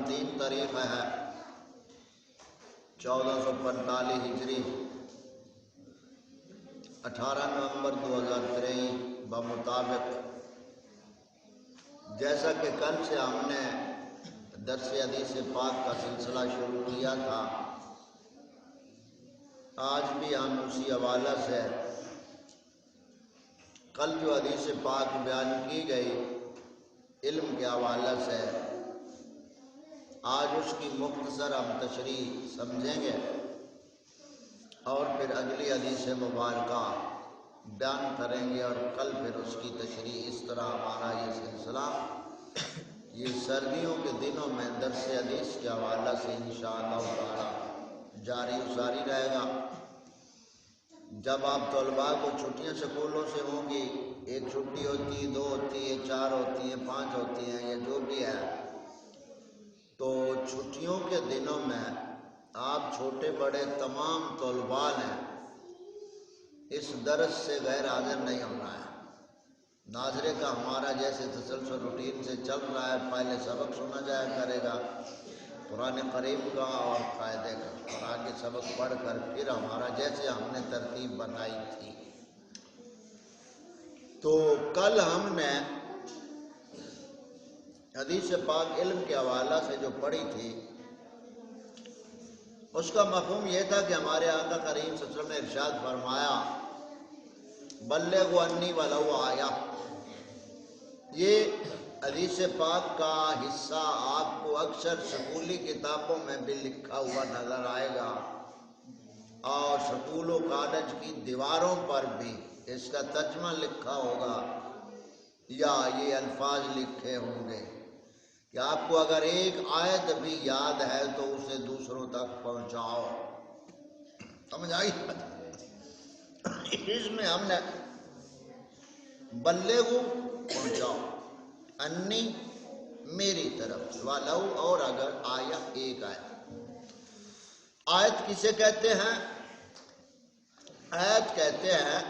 3 تاریخ ہے 1445 ہجری 18 نومبر 2023 بمطابق، جیسا کہ کل سے ہم نے درس حدیث پاک کا سلسلہ شروع کیا تھا، آج بھی ہم اسی حوالہ سے کل جو حدیث پاک بیان کی گئی علم کے حوالے سے، آج اس کی مختصر ہم تشریح سمجھیں گے اور پھر اگلی حدیث مبارکہ بیان کریں گے، اور کل پھر اس کی تشریح۔ اس طرح ہمارا یہ سلسلہ یہ سردیوں کے دنوں میں درس حدیث کے حوالے سے انشاءاللہ تعالی جاری و ساری رہے گا۔ جب آپ طلباء کو چھٹیاں سکولوں سے ہوں گی، ایک چھٹی ہوتی ہے، 2 ہوتی ہے، 4 ہوتی ہیں، 5 ہوتی ہیں، یا جو بھی ہے، تو چھٹیوں کے دنوں میں آپ چھوٹے بڑے تمام طلباء نے اس درس سے غیر حاضر نہیں ہونا ہے۔ ناظرے کا ہمارا جیسے تسلسل روٹین سے چل رہا ہے، پہلے سبق سنا جایا کرے گا قرآن کریم کا اور قاعدے کا، اور آگے سبق پڑھ کر پھر ہمارا جیسے ہم نے ترتیب بنائی تھی۔ تو کل ہم نے حدیث پاک علم کے حوالہ سے جو پڑھی تھی، اس کا مفہوم یہ تھا کہ ہمارے آقا کریم صلی اللہ علیہ وسلم نے ارشاد فرمایا بلغوا انی ولو آیا۔ یہ حدیث پاک کا حصہ آپ کو اکثر سکولی کتابوں میں بھی لکھا ہوا نظر آئے گا، اور سکول و کالج کی دیواروں پر بھی اس کا ترجمہ لکھا ہوگا یا یہ الفاظ لکھے ہوں گے کہ آپ کو اگر ایک آیت بھی یاد ہے تو اسے دوسروں تک پہنچاؤ۔ سمجھ آئی؟ اس میں ہم نے بلغو پہنچاؤ، انی میری طرف، ولو اور اگر آیا ایک آیت۔ آیت کسے کہتے ہیں؟ آیت کہتے ہیں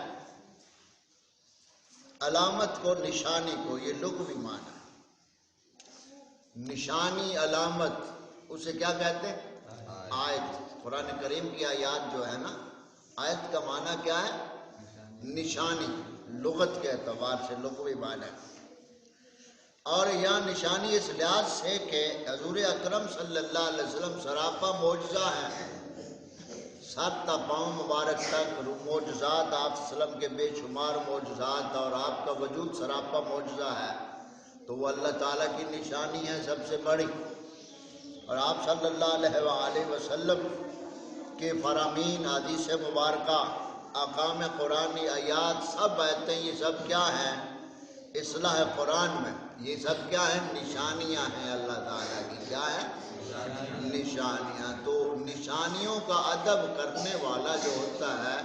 علامت کو، نشانی کو، یہ لغوی معنی ہے۔ نشانی، علامت، اسے کیا کہتے ہیں؟ آیت۔ قرآن کریم کی آیات جو ہے نا، آیت کا معنی کیا ہے؟ نشانی، لغت کے اعتبار سے لغوی معنی ہے۔ اور یہاں نشانی اس لحاظ سے کہ حضور اکرم صلی اللہ علیہ وسلم سراپا معجزہ ہیں، 7 پاؤں مبارک تک معجزات، آپ صلی اللہ علیہ وسلم کے بے شمار معجزات، اور آپ کا وجود سراپا معجزہ ہے، تو وہ اللہ تعالیٰ کی نشانی ہے سب سے بڑی۔ اور آپ صلی اللہ علیہ وآلہ وسلم کے فرامین، حدیث مبارکہ، احکام قرآنی، آیات، سب آیتیں، یہ سب کیا ہیں؟ اصلاح قرآن میں یہ سب کیا ہیں؟ نشانیاں ہیں اللہ تعالیٰ کی۔ کیا ہے؟ نشانیاں۔ تو نشانیوں کا ادب کرنے والا جو ہوتا ہے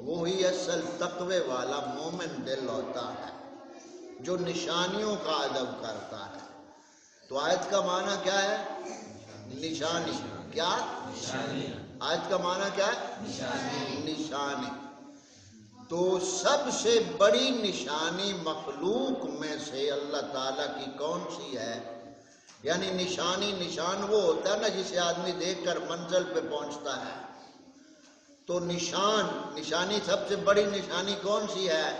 وہی اصل تقوی والا مومن دل ہوتا ہے، جو نشانیوں کا ادب کرتا ہے۔ تو آیت کا معنی کیا ہے؟ نشانی۔ کیا؟ نشانی۔ آیت کا معنی کیا ہے؟ نشانی۔ تو سب سے بڑی نشانی مخلوق میں سے اللہ تعالیٰ کی کون سی ہے؟ یعنی نشانی، نشان وہ ہوتا ہے نا جسے آدمی دیکھ کر منزل پہ پہنچتا ہے۔ تو نشانی سب سے بڑی نشانی کون سی ہے؟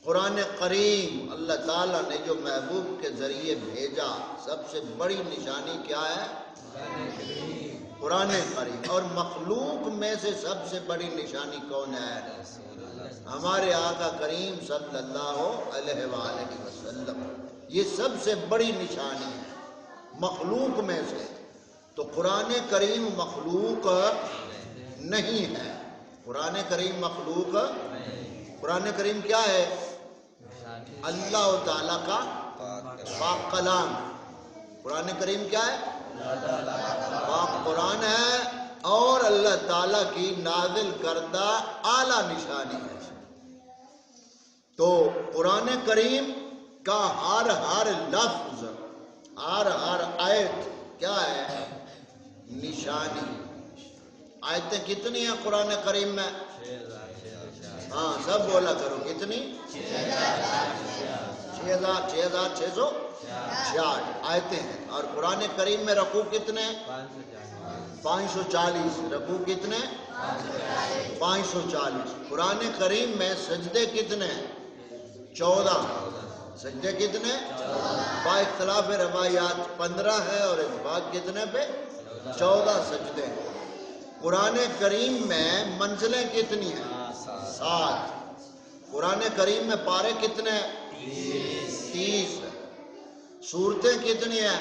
قرآن کریم، اللہ تعالیٰ نے جو محبوب کے ذریعے بھیجا، سب سے بڑی نشانی کیا ہے؟ قرآن کریم۔ اور مخلوق میں سے سب سے بڑی نشانی کون ہے؟ ہمارے آقا کریم صلی اللہ علیہ وآلہ وسلم۔ یہ سب سے بڑی نشانی ہے مخلوق میں سے۔ تو قرآن کریم مخلوق نہیں ہے۔ قرآن کریم مخلوق، قرآن کریم کیا ہے؟ اللہ تعالیٰ کا پاک کلام۔ قرآن کریم کیا ہے؟ پاک قرآن ہے، اور اللہ تعالیٰ کی نازل کردہ اعلیٰ نشانی ہے۔ تو قرآن کریم کا ہر لفظ، ہر آیت کیا ہے؟ نشانی۔ آیتیں کتنی ہیں قرآن کریم میں؟ 6000۔ ہاں سب بولا کرو، کتنی؟ 6000۔ 6666 آیتیں ہیں. اور قرآن کریم میں رکوع کتنے؟ 540. رکوع کتنے؟ 540. قرآن کریم میں سجدے کتنے؟ 14. سجدے کتنے؟ با اختلاف روایات 15 ہے اور اتفاق کتنے پہ؟ 14 سجدے. قرآن کریم میں منزلیں کتنی ہیں؟ 7. قرآن کریم میں پارے کتنے؟ 30. سورتیں کتنی ہیں؟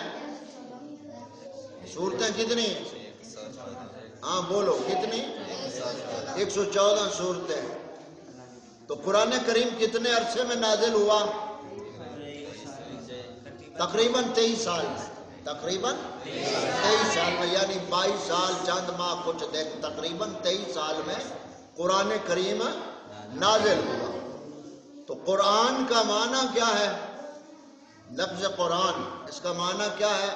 سورتیں کتنی؟ ہاں بولو کتنی؟ 114 سورتیں. تو قرآن کریم کتنے عرصے میں نازل ہوا؟ تقریباً 23 سال میں. تقریباً 23 سال میں، یعنی 22 سال چند ماہ کچھ دن، تقریباً 23 سال میں قرآن کریم نازل ہوا. تو قرآن کا معنی کیا ہے؟ لفظ قرآن اس کا معنی کیا ہے؟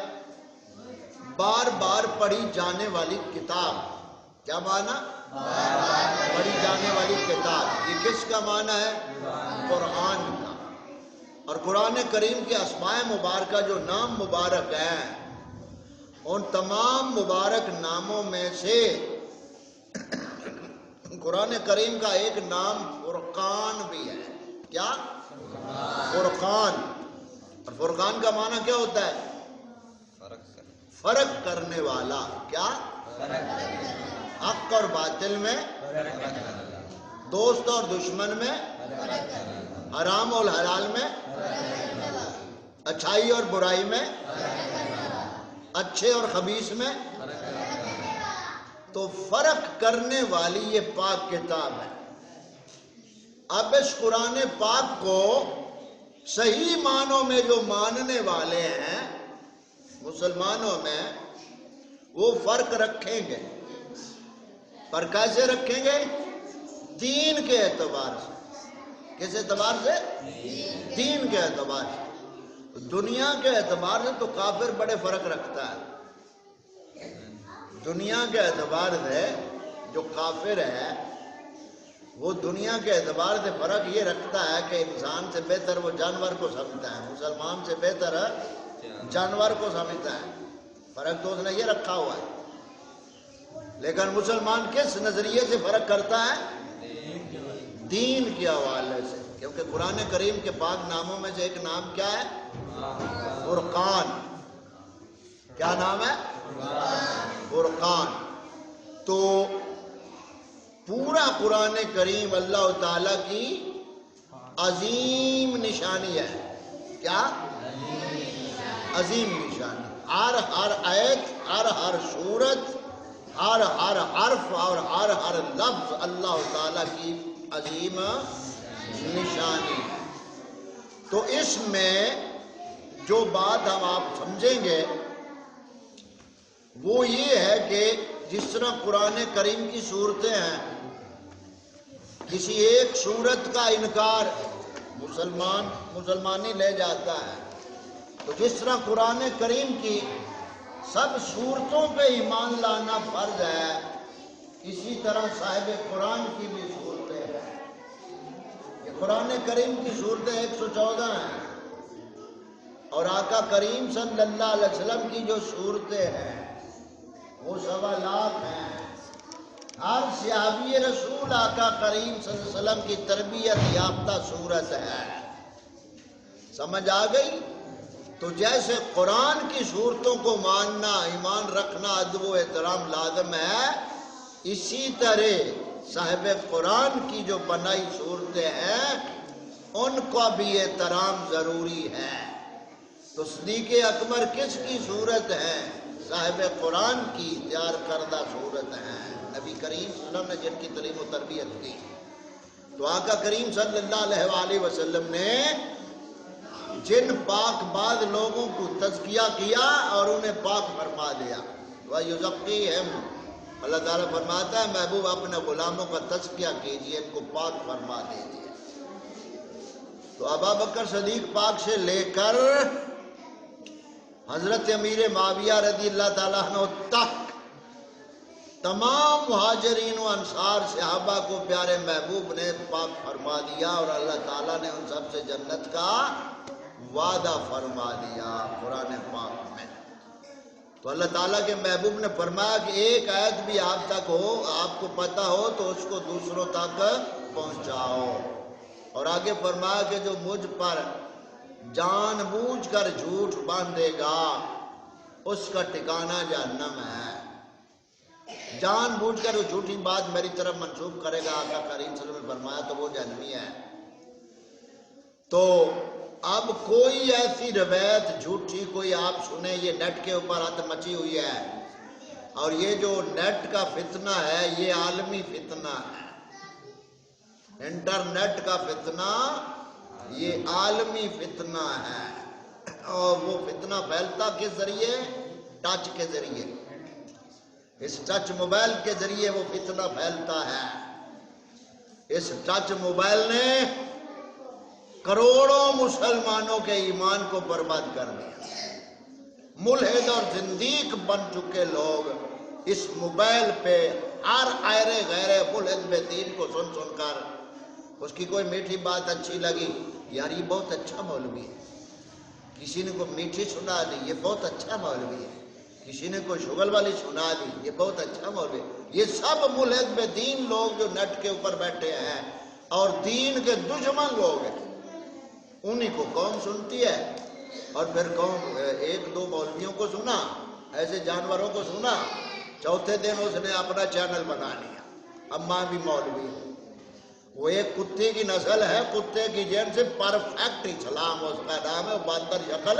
بار بار پڑھی جانے والی کتاب. کیا معنی؟ پڑھی جانے والی کتاب. یہ کس کا معنی ہے؟ قرآن کا. اور قرآن کریم کے اسماء مبارکہ جو نام مبارک ہیں، ان تمام مبارک ناموں میں سے قرآن کریم کا ایک نام فرقان بھی ہے. کیا؟ فرقان. اور فرقان کا معنی کیا ہوتا ہے؟ فرق کرنے والا. کیا؟ حق اور باطل میں، دوست اور دشمن میں، حرام اور حلال میں، اچھائی اور برائی میں، اچھے اور خبیث میں. تو فرق کرنے والی یہ پاک کتاب ہے. اب اس قرآن پاک کو صحیح معنوں میں جو ماننے والے ہیں مسلمانوں میں، وہ فرق رکھیں گے. پر کیسے رکھیں گے؟ دین کے اعتبار سے. کس اعتبار سے؟ دین کے اعتبار سے. دنیا کے اعتبار سے تو کافر بڑے فرق رکھتا ہے. دنیا کے اعتبار سے جو کافر ہے وہ دنیا کے اعتبار سے فرق یہ رکھتا ہے کہ انسان سے بہتر وہ جانور کو سمجھتا ہے، مسلمان سے بہتر جانور کو سمجھتا ہے. فرق تو اس نے یہ رکھا ہوا ہے. لیکن مسلمان کس نظریے سے فرق کرتا ہے؟ دین کے حوالے سے. کیونکہ قرآن کریم کے پاک ناموں میں سے ایک نام کیا ہے؟ فرقان. کیا نام ہے؟ فرقان. تو پورا قرآن کریم اللہ تعالیٰ کی عظیم نشانی ہے. کیا؟ عظیم نشانی. ہر آیت، ہر سورت، ہر حرف اور ہر لفظ اللہ تعالیٰ کی عظیم نشانی. تو اس میں جو بات ہم آپ سمجھیں گے وہ یہ ہے کہ جس طرح قرآن کریم کی صورتیں ہیں، کسی ایک صورت کا انکار مسلمانی لے جاتا ہے، تو جس طرح قرآن کریم کی سب صورتوں پہ ایمان لانا فرض ہے، اسی طرح صاحب قرآن کی بھی صورتیں ہیں. یہ قرآن کریم کی صورتیں 114 ہیں، اور آقا کریم صلی اللہ علیہ وسلم کی جو صورتیں ہیں وہ 1.25 لاکھ ہیں. ہر صحابی رسول آقا کریم صلی اللہ علیہ وسلم کی تربیت یافتہ صورت ہے. سمجھ آ گئی؟ تو جیسے قرآن کی صورتوں کو ماننا، ایمان رکھنا، ادب و احترام لازم ہے، اسی طرح صاحب قرآن کی جو بنائی صورتیں ہیں ان کا بھی احترام ضروری ہے. تو صدیق اکبر کس کی صورت ہے؟ صاحب قرآن کی تیار کردہ صورت ہے. نبی کریم صلی اللہ علیہ وسلم نے جن کی تعلیم و تربیت کی. تو آقا کریم صلی اللہ علیہ وآلہ وسلم نے جن پاک بعد لوگوں کو تزکیہ کیا اور انہیں پاک فرما دیا. وَيُزَكِّيهِمْ، اللہ تعالیٰ فرماتا ہے محبوب اپنے غلاموں کا تزکیہ کیجئے، ان کو پاک فرما دیجئے. تو ابو بکر صدیق پاک سے لے کر حضرت امیر معاویہ رضی اللہ تعالیٰ عنہ تک تمام مہاجرین و انصار صحابہ کو پیارے محبوب نے پاک فرما دیا، اور اللہ تعالیٰ نے ان سب سے جنت کا وعدہ فرما دیا قرآن پاک میں۔ تو اللہ تعالیٰ کے محبوب نے فرمایا کہ ایک آیت بھی آپ تک ہو، آپ کو پتہ ہو تو اس کو دوسروں تک پہنچاؤ۔ اور آگے فرمایا کہ جو مجھ پر جان بوجھ کر جھوٹ باندھے گا اس کا ٹھکانہ جہنم ہے۔ جان بوجھ کر وہ جھوٹی بات میری طرف منسوب کرے گا، آقا کریم صلی اللہ علیہ وسلم نے فرمایا تو وہ جہنمی ہے۔ تو اب کوئی ایسی روایت جھوٹی کوئی آپ سنیں، یہ نیٹ کے اوپر حد مچی ہوئی ہے، اور یہ جو نیٹ کا فتنہ ہے یہ عالمی فتنہ ہے، انٹرنیٹ کا فتنہ یہ عالمی فتنہ ہے، اور وہ فتنہ پھیلتا کس ذریعے؟ ٹچ کے ذریعے، اس ٹچ موبائل کے ذریعے وہ فتنہ پھیلتا ہے۔ اس ٹچ موبائل نے کروڑوں مسلمانوں کے ایمان کو برباد کر دیا۔ ملحد اور زندیق بن چکے لوگ اس موبائل پہ ہر آئرے غیرے ملحد بے دین کو سن سن کر اس کی کوئی میٹھی بات اچھی لگی، یار یہ بہت اچھا مولوی ہے، کسی نے کوئی میٹھی سنا دی یہ بہت اچھا مولوی ہے، کسی نے کوئی شغل والی سنا دی یہ بہت اچھا مولوی ہے۔ یہ سب ملحد بے دین لوگ جو نیٹ کے اوپر بیٹھے ہیں اور دین کے دشمن لوگ ہیں، انہی کو قوم سنتی ہے، اور پھر قوم ایک دو مولویوں کو سنا، ایسے جانوروں کو سنا، چوتھے دن اس نے اپنا چینل بنا لیا، اب ماں بھی مولوی ہے۔ وہ ایک کتے کی نسل ہے، کتے کی جین سے پرفیکٹ اسلام اس کا نام ہے، باندر شکل،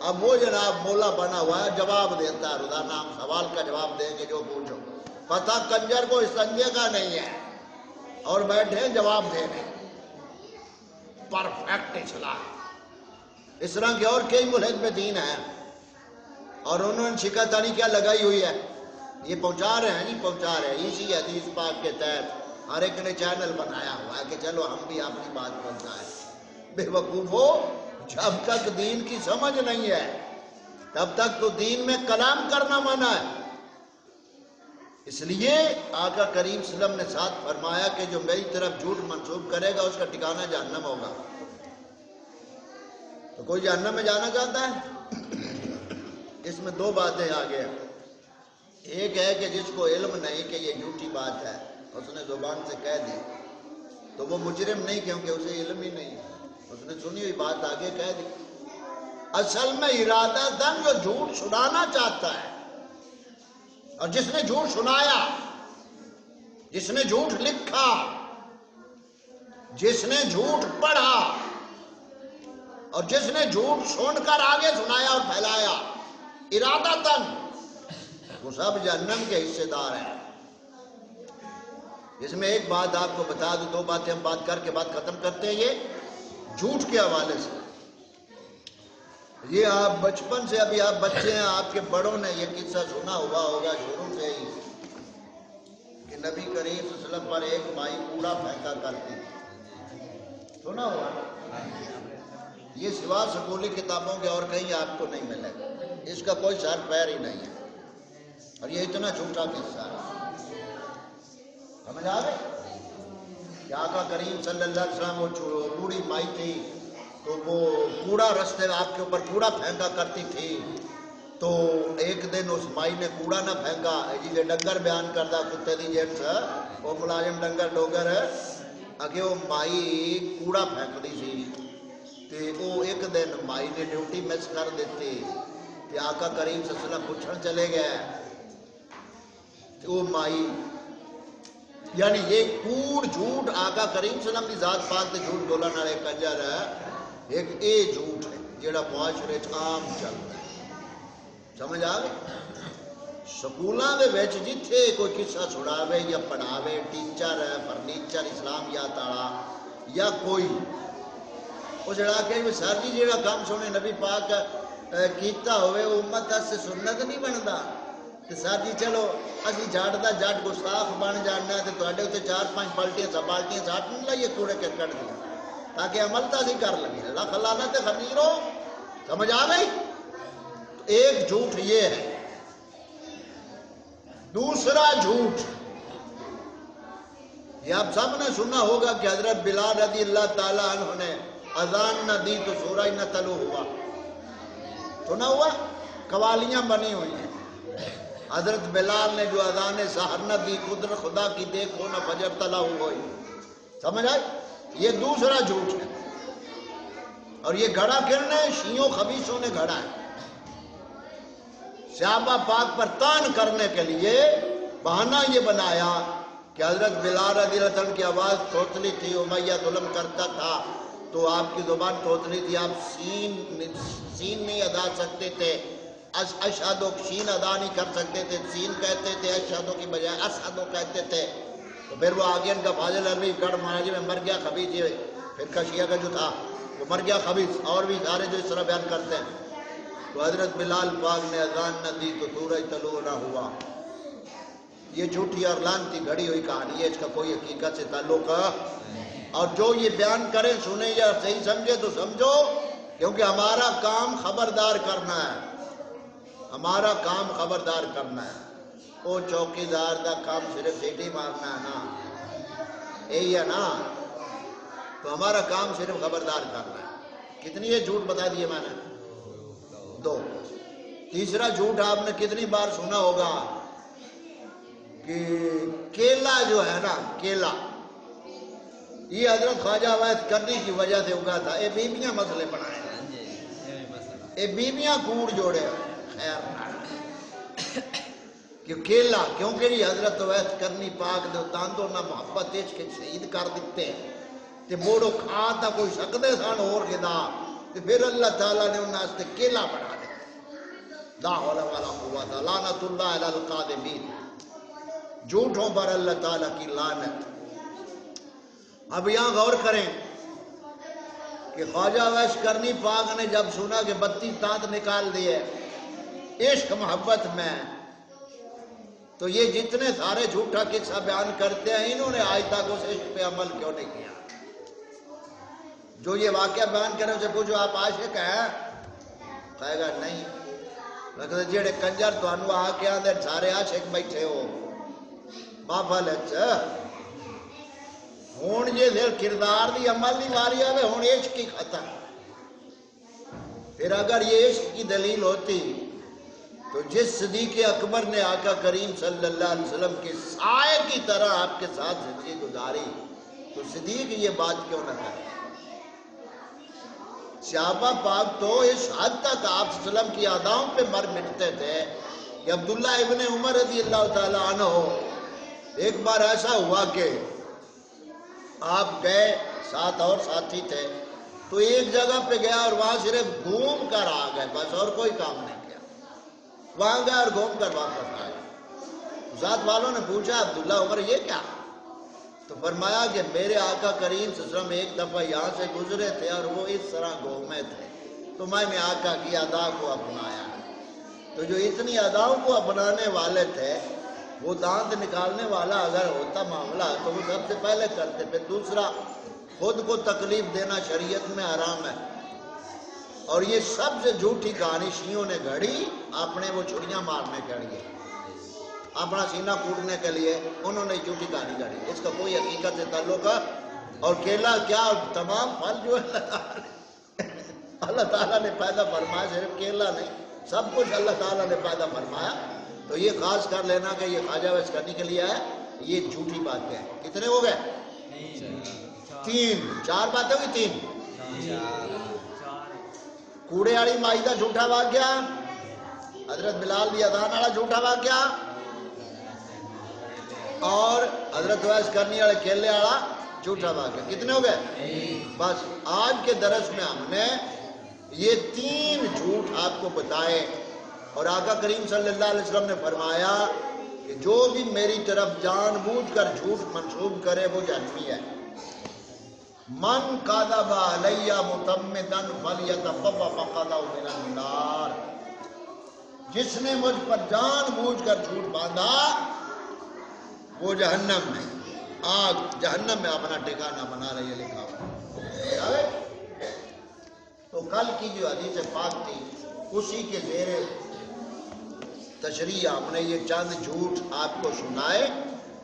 اب وہ جناب مولا بنا ہوا ہے، جواب دیتا ہے روزانہ، ہم سوال کا جواب دیں گے جو پوچھو، پتہ کنجر کو اس سنجے کا نہیں ہے، اور بیٹھے جواب دینے، پرفیکٹ اسلام۔ اس طرح کے اور کئی ملحد میں دین ہیں، اور انہوں نے شکایتانی کیا لگائی ہوئی ہے، یہ پہنچا رہے ہیں جی، پہنچا رہے ہیں اسی حدیث پاک کے تحت، ہر ایک نے چینل بنایا ہوا ہے کہ چلو ہم بھی اپنی بات پہنچائیں۔ بے وقوفو، جب تک دین کی سمجھ نہیں ہے تب تک تو دین میں کلام کرنا منع ہے۔ اس لیے آقا کریم صلی اللہ علیہ وسلم نے ساتھ فرمایا کہ جو میری طرف جھوٹ منسوب کرے گا اس کا ٹھکانہ جہنم ہوگا۔ تو کوئی جہنم میں جانا چاہتا ہے؟ اس میں دو باتیں آگے ہیں، ایک ہے کہ جس کو علم نہیں کہ یہ جھوٹی بات ہے، اس نے زبان سے کہہ دی تو وہ مجرم نہیں، کیونکہ اسے علم ہی نہیں، اس نے سنی ہوئی بات آگے کہہ دی۔ اصل میں ارادہ دن جو جھوٹ سنانا چاہتا ہے، اور جس نے جھوٹ سنایا، جس نے جھوٹ لکھا، جس نے جھوٹ پڑھا، اور جس نے جھوٹ سن کر آگے سنایا اور پھیلایا، ارادہ تن وہ سب جہنم کے حصے دار ہیں۔ اس میں ایک بات آپ کو بتا دوں، دو باتیں ہم بات کر کے بات ختم کرتے ہیں، یہ جھوٹ کے حوالے سے۔ یہ آپ بچپن سے، ابھی آپ بچے ہیں، آپ کے بڑوں نے یہ قصہ سنا ہوا ہوگا شروع سے ہی کہ نبی کریم صلی اللہ علیہ وسلم پر ایک مائی کوڑا پھینکا کرتی تھی، سنا ہوا؟ یہ سوا سکولی کتابوں کے اور کہیں آپ کو نہیں ملے گا، اس کا کوئی سر پیر ہی نہیں ہے، اور یہ اتنا جھوٹا قصہ ہے۔ سمجھ آ گئی کہ آقا کریم صلی اللہ علیہ وسلم وہ بوڑھی مائی تھی، تو وہ کوڑا رستے آپ کے اوپر کوڑا پھینکا کرتی تھی، تو ایک دن اس مائی نے کوڑا نہ پھینکا، جی ڈنگر بیان کردہ کتے دی جیٹ وہ ملازم ڈنگر ڈوگر اگے وہ مائی کوڑا پھینک دی سی، تے وہ ایک دن مائی نے ڈیوٹی مس کر دیتی، کہ آقا کریم صلی اللہ علیہ وسلم پوچھن چلے گئے، تو وہ مائی، یعنی یہ کوڑ جھوٹ آقا کریم صلی اللہ علیہ وسلم کی ذات پاک تے جھوٹ بولن والے کنجر ہے، ایک اے جھوٹ ہے جیڑا معاشرے عام چلتا ہے۔ سمجھ آ گئی؟ سکولاں دے وچ جتھے کوئی قصہ سناوے یا پڑھاوے، ٹیچر ہے، فرنیچر اسلامیات والا یا کوئی، وہ جڑا کہ سر جی جیڑا کام سونے نبی پاک کیتا ہوئے امت سے سنت نہیں بنتا، کہ سر جی چلو اسی جھاڑ دا جٹ گستاخ بن جانا تے تواڈے اوتے 4-5 پلٹیاں سپالٹیاں ساٹ نہیں لائیے کوڑے کرکٹ دی، تاکہ عمل تازی کر لگے، لاکھ لعنت خمیرو۔ سمجھ آ گئی؟ ایک جھوٹ یہ ہے۔ دوسرا جھوٹ یہ آپ سب نے سنا ہوگا کہ حضرت بلال رضی اللہ تعالیٰ عنہ نے اذان نہ دی تو سورج نہ طلوع ہوا، تو نہ ہوا، قوالیاں بنی ہوئی ہیں۔ حضرت بلال نے جو اذان سحر نہ دی، قدرت خدا کی دیکھو نہ فجر طلوع ہوئی، سمجھ آئی؟ یہ دوسرا جھوٹ ہے، اور یہ گھڑا کن نے؟ شیعوں خبیثوں نے گھڑا ہے، صحابہ پاک پر تان کرنے کے لیے بہانہ یہ بنایا کہ حضرت بلال رضی اللہ عنہ کی آواز توتلی تھی، امیہ ظلم کرتا تھا تو آپ کی زبان توتلی تھی، آپ سین نہیں ادا سکتے تھے، اشہدو شین ادا نہیں کر سکتے تھے، سین کہتے تھے اشہدو کی بجائے اشہدو کہتے تھے، تو پھر وہ آگے ان کا فاضل عربی گڑھ مہاراجی میں مر گیا خبیث، یہ فرقہ شیعہ کا جو تھا وہ مر گیا خبیث، اور بھی سارے جو اس طرح بیان کرتے ہیں۔ تو حضرت بلال پاک نے اذان نہ دی تو سورج طلوع نہ ہوا۔ یہ جھوٹی اور لانتی گھڑی ہوئی کہانی ہے، اس کا کوئی حقیقت سے تعلق ہے، اور جو یہ بیان کریں سنیں یا صحیح سمجھے تو سمجھو، کیونکہ ہمارا کام خبردار کرنا ہے، ہمارا کام خبردار کرنا ہے۔ وہ چوکیدار دا کام صرف سیٹی مارنا ہے نا، یہی ہے نا، تو ہمارا کام صرف خبردار کرنا ہے۔ کتنی یہ جھوٹ بتا دیے میں نے؟ 2۔ تیسرا جھوٹ آپ نے کتنی بار سنا ہوگا کہ کیلا جو ہے نا، کیلا یہ حضرت خواجہ ویس کرنی کی وجہ سے اگا تھا، اے بیبیاں مسئلے بنائے ہیں، اے بیبیاں کوڑ جوڑے ہیں، خیر کہ کیلا کیونکہ جی حضرت ویس کرنی پاک دے تاندو نہ محبت عشق شہید کر دیتے تے موڑو کھاتا کوئی سکدے سان اور گدا، تے پھر اللہ تعالیٰ نے انہاں سے کیلا بنا دے، لا حول ولا قوت، لعنت اللہ علی القاذبین، جھوٹوں پر اللہ تعالیٰ کی لعنت۔ اب یہاں غور کریں کہ خواجہ ویس کرنی پاک نے جب سنا کہ 32 دانت نکال دیے عشق محبت میں، تو یہ جتنے سارے جھوٹا قصہ بیان کرتے ہیں انہوں نے آج تک اس عشق پہ عمل کیوں نہیں کیا؟ جو یہ واقعہ بیان کرے اسے پوچھو آپ عاشق ہیں؟ کہے گا نہیں۔ لگتا جیڑے کنجر تو انو آ کے آدھے سارے عاشق بیٹھے ہو محفل اچھا ہون جے دل کردار دی عمل نہیں ماری آوے ہون عشق کی ختم۔ پھر اگر یہ عشق کی دلیل ہوتی تو جس صدیق اکبر نے آقا کریم صلی اللہ علیہ وسلم کے سائے کی طرح آپ کے ساتھ زندگی گزاری تو صدیق یہ بات کیوں نہ کرے؟ صحابہ پاک تو اس حد تک آپ صلی اللہ علیہ وسلم کی اداؤں پہ مر مٹتے تھے کہ عبداللہ ابن عمر رضی اللہ تعالیٰ عنہ ایک بار ایسا ہوا کہ آپ گئے، ساتھ اور ساتھی تھے، تو ایک جگہ پہ گیا اور وہاں صرف گھوم کر آ گئے، بس اور کوئی کام نہیں کیا، وہاں گئے اور گھوم کر واپس آئے۔ ذات والوں نے پوچھا عبداللہ عمر یہ کیا؟ تو فرمایا کہ میرے آقا کریم صلی اللہ علیہ وسلم ایک دفعہ یہاں سے گزرے تھے اور وہ اس طرح گھومے تھے تو میں نے آقا کی ادا کو اپنایا۔ تو جو اتنی اداؤں کو اپنانے والے تھے وہ دانت نکالنے والا اگر ہوتا معاملہ تو وہ سب سے پہلے کرتے، پھر دوسرا خود کو تکلیف دینا شریعت میں حرام ہے۔ اور یہ سب سے جھوٹی کہانی شیعوں نے گھڑی اپنے وہ چھڑیاں مارنے کے لیے، اپنا سینہ کوٹنے کے لیے انہوں نے جھوٹی کہانی گھڑی، اس کا کوئی حقیقت سے تعلق ہے۔ اور کیلا کیا تمام پھل جو ہے اللہ تعالیٰ نے پیدا فرمایا، صرف کیلا نہیں سب کچھ اللہ تعالیٰ نے پیدا فرمایا، تو یہ خاص کر لینا کہ یہ خواجہ ویس کرنے کے لیے ہے، یہ جھوٹی بات ہے۔ کتنے ہو گئے؟ 3 4 باتیں ہوئی، 3 کوڑے والی مائی کا جھوٹا واقعہ، حضرت بلال دی اذان والا جھوٹا واقعہ، اور حضرت ویس کرنی والے کیلے والا جھوٹا واقعہ۔ کتنے ہو گئے؟ بس آج کے درس میں ہم نے یہ 3 جھوٹ آپ کو بتائے، اور آقا کریم صلی اللہ علیہ وسلم نے فرمایا کہ جو بھی میری طرف جان بوجھ کر جھوٹ منسوب کرے وہ جہنمی ہے۔ من کذب علی متعمدا فلیتبوأ مقعدہ من النار، جس نے مجھ پر جان بوجھ کر جھوٹ باندھا وہ جہنم میں، آگ جہنم میں اپنا ٹھکانہ بنا رہی ہے، لکھا ہوا۔ تو کل کی جو حدیث پاک تھی اسی کے زیر تشریح ہم نے یہ چند جھوٹ آپ کو سنائے،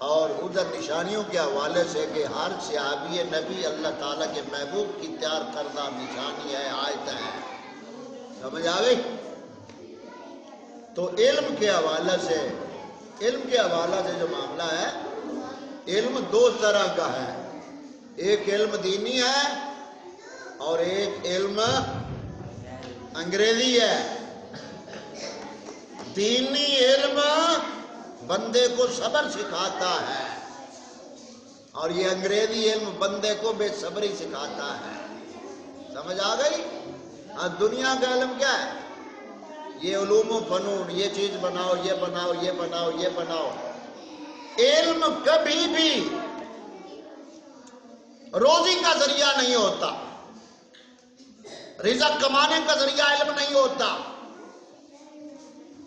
اور ادھر نشانیوں کے حوالے سے کہ ہر صحابی نبی اللہ تعالیٰ کے محبوب کی تیار کردہ نشانی ہے، آیت ہے. سمجھ آ گئی؟ تو علم کے حوالے سے جو معاملہ ہے، علم دو طرح کا ہے. ایک علم دینی ہے اور ایک علم انگریزی ہے. دینی علم بندے کو صبر سکھاتا ہے اور یہ انگریزی علم بندے کو بے صبری سکھاتا ہے. سمجھ آ گئی؟ دنیا کا علم کیا ہے؟ یہ علوم و فنون، یہ چیز بناؤ، یہ بناؤ، یہ بناؤ، یہ بناؤ. علم کبھی بھی روزی کا ذریعہ نہیں ہوتا، رزق کمانے کا ذریعہ علم نہیں ہوتا.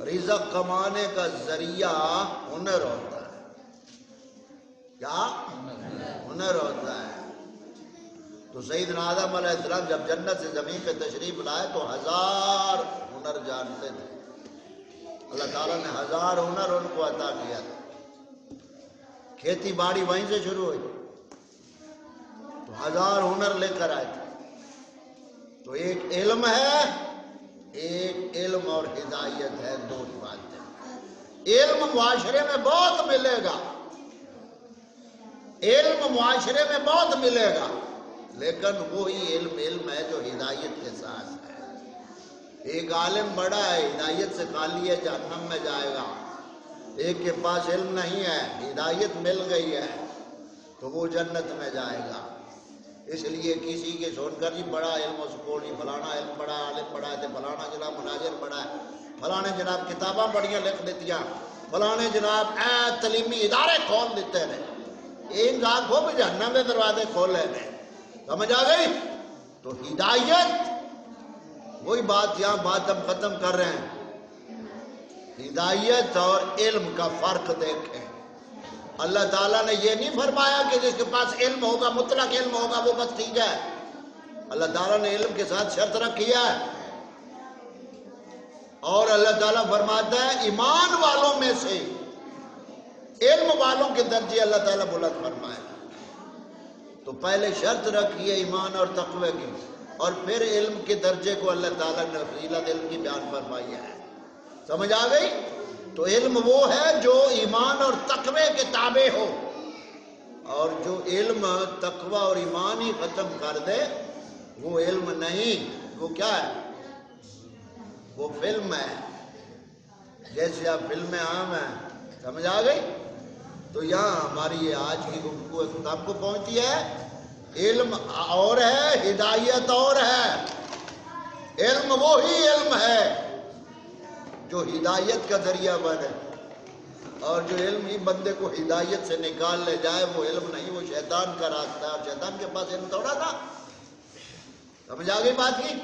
رزق کمانے کا ذریعہ ہنر ہوتا ہے. کیا ہنر ہوتا ہے؟ تو سیدنا آدم علیہ السلام جب جنت سے زمین پہ تشریف لائے تو 1000 ہنر جانتے تھے. اللہ تعالیٰ نے 1000 ہنر ان کو عطا کیا تھا. کھیتی باڑی وہیں سے شروع ہوئی تو 1000 ہنر لے کر آئے تھے. تو ایک علم ہے، ایک علم اور ہدایت ہے، دو باتیں. علم معاشرے میں بہت ملے گا، علم معاشرے میں بہت ملے گا، لیکن وہی علم ہے جو ہدایت کے ساتھ ہے. ایک عالم بڑا ہے، ہدایت سے خالی ہے، جہنم میں جائے گا. ایک کے پاس علم نہیں ہے، ہدایت مل گئی ہے تو وہ جنت میں جائے گا. اس لیے کسی کے سن کر جی بڑا علم اس کو نہیں، فلانا علم بڑا عالم بڑا ہے، فلانا جناب مناظر بڑا ہے، فلانے جناب کتاباں بڑیاں لکھ دیتیاں، فلانے جناب تعلیمی ادارے کھول دیتے ہیں. ایک آنکھوں بھی جہنم میں دروازے کھولے ہیں. سمجھ آ گئی؟ تو ہدایت، وہی بات یہاں بات ہم ختم کر رہے ہیں. ہدایت اور علم کا فرق دیکھیں. اللہ تعالیٰ نے یہ نہیں فرمایا کہ جس کے پاس علم ہوگا، مطلق علم ہوگا، وہ بس ٹھیک ہے. اللہ تعالیٰ نے علم کے ساتھ شرط رکھی ہے. اور اللہ تعالیٰ فرماتا ہے ایمان والوں میں سے علم والوں کے درجے اللہ تعالیٰ بلند فرمائے. تو پہلے شرط رکھی ہے ایمان اور تقوی کی، اور پھر علم کے درجے کو اللہ تعالیٰ نے فضیلت علم کی بیان فرمائی ہے. سمجھ آ گئی؟ تو علم وہ ہے جو ایمان اور تقوی کے تابع ہو، اور جو علم تقوی اور ایمان ہی ختم کر دے وہ علم نہیں. وہ کیا ہے؟ وہ فلم ہے. جیسے آپ فلمیں عام ہیں. سمجھ آ گئی؟ تو یہاں ہماری یہ آج کی گفتگو اختتام کو پہنچی ہے. علم اور ہے، ہدایت اور ہے. علم وہی علم ہے جو ہدایت کا ذریعہ بنے، اور جو علم ہی بندے کو ہدایت سے نکال لے جائے وہ علم نہیں، وہ شیطان کا راستہ ہے. اور شیطان کے پاس علم تھوڑا تھا. سمجھ آ گئی بات کی؟